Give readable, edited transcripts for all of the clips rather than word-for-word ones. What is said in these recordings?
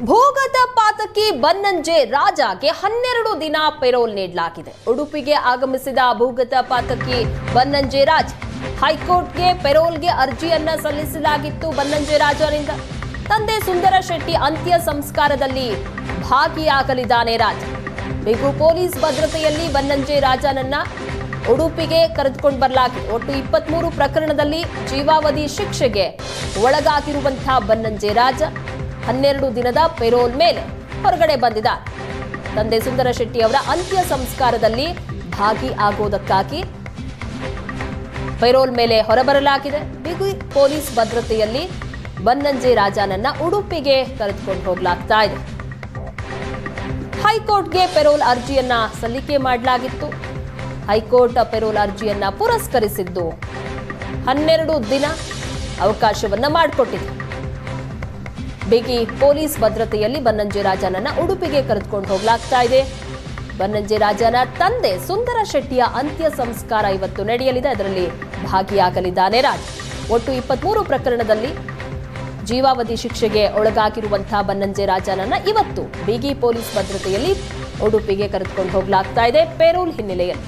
ಭೂಗತ ಪಾತಕಿ ಬನ್ನಂಜೆ ರಾಜಾಗೆ 12 ದಿನ ಪೆರೋಲ್ ನೀಡಲಾಗಿದೆ. ಉಡುಪಿಗೆ ಆಗಮಿಸಿದ ಭೂಗತ ಪಾತಕಿ ಬನ್ನಂಜೆ ರಾಜ್ ಹೈಕೋರ್ಟ್ಗೆ ಪೆರೋಲ್ಗೆ ಅರ್ಜಿಯನ್ನ ಸಲ್ಲಿಸಲಾಗಿತ್ತು. ಬನ್ನಂಜೆ ರಾಜರಿಂದ ತಂದೆ ಸುಂದರ ಶೆಟ್ಟಿ ಅಂತ್ಯ ಸಂಸ್ಕಾರದಲ್ಲಿ ಭಾಗಿಯಾಗಲಿದ್ದಾನೆ. ರಾಜ್ ಬಿಗು ಪೊಲೀಸ್ ಭದ್ರತೆಯಲ್ಲಿ ಬನ್ನಂಜೆ ರಾಜನನ್ನ ಉಡುಪಿಗೆ ಕರೆದುಕೊಂಡು ಬರಲಾಗಿದೆ. ಒಟ್ಟು 23 ಪ್ರಕರಣದಲ್ಲಿ ಜೀವಾವಧಿ ಶಿಕ್ಷೆಗೆ ಒಳಗಾಗಿರುವಂತಹ ಬನ್ನಂಜೆ ರಾಜ 12 ದಿನದ ಪೆರೋಲ್ ಮೇಲೆ ಹೊರಗಡೆ ಬಂದಿದ್ದಾರೆ. ತಂದೆ ಸುಂದರ ಶೆಟ್ಟಿ ಅವರ ಅಂತ್ಯ ಸಂಸ್ಕಾರದಲ್ಲಿ ಭಾಗಿಯಾಗೋದಕ್ಕಾಗಿ ಪೆರೋಲ್ ಮೇಲೆ ಹೊರಬರಲಾಗಿದೆ. ಬಿಗಿ ಪೊಲೀಸ್ ಭದ್ರತೆಯಲ್ಲಿ ಬನ್ನಂಜೆ ರಾಜನನ್ನ ಉಡುಪಿಗೆ ಕರೆದುಕೊಂಡು ಹೋಗಲಾಗ್ತಾ ಇದೆ. ಹೈಕೋರ್ಟ್ಗೆ ಪೆರೋಲ್ ಅರ್ಜಿಯನ್ನ ಸಲ್ಲಿಕೆ ಮಾಡಲಾಗಿತ್ತು. ಹೈಕೋರ್ಟ್ ಪೆರೋಲ್ ಅರ್ಜಿಯನ್ನ ಪುರಸ್ಕರಿಸಿದ್ದು 12 ದಿನ ಅವಕಾಶವನ್ನ ಮಾಡಿಕೊಟ್ಟಿದೆ. ಬಿಗಿ ಪೊಲೀಸ್ ಭದ್ರತೆಯಲ್ಲಿ ಬನ್ನಂಜೆ ರಾಜನನ್ನ ಉಡುಪಿಗೆ ಕರೆದುಕೊಂಡು ಹೋಗಲಾಗ್ತಾ ಇದೆ. ಬನ್ನಂಜೆ ರಾಜನ ತಂದೆ ಸುಂದರ ಶೆಟ್ಟಿಯ ಅಂತ್ಯ ಸಂಸ್ಕಾರ ಇವತ್ತು ನಡೆಯಲಿದೆ. ಅದರಲ್ಲಿ ಭಾಗಿಯಾಗಲಿದ್ದಾನೆ ರಾಜ್. ಒಟ್ಟು 23 ಪ್ರಕರಣದಲ್ಲಿ ಜೀವಾವಧಿ ಶಿಕ್ಷೆಗೆ ಒಳಗಾಗಿರುವಂತಹ ಬನ್ನಂಜೆ ರಾಜನನ್ನ ಇವತ್ತು ಬಿಗಿ ಪೊಲೀಸ್ ಭದ್ರತೆಯಲ್ಲಿ ಉಡುಪಿಗೆ ಕರೆದುಕೊಂಡು ಹೋಗಲಾಗ್ತಾ ಇದೆ ಪೆರೋಲ್ ಹಿನ್ನೆಲೆಯಲ್ಲಿ.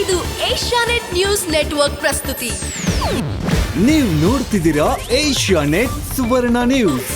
ಇದು ಏಷ್ಯಾನೆಟ್ ನ್ಯೂಸ್ ನೆಟ್ವರ್ಕ್ ಪ್ರಸ್ತುತಿ. ನೀವು ನೋಡ್ತಿದ್ದೀರಾ ಏಷ್ಯಾನೆಟ್ ಸುವರ್ಣ ನ್ಯೂಸ್.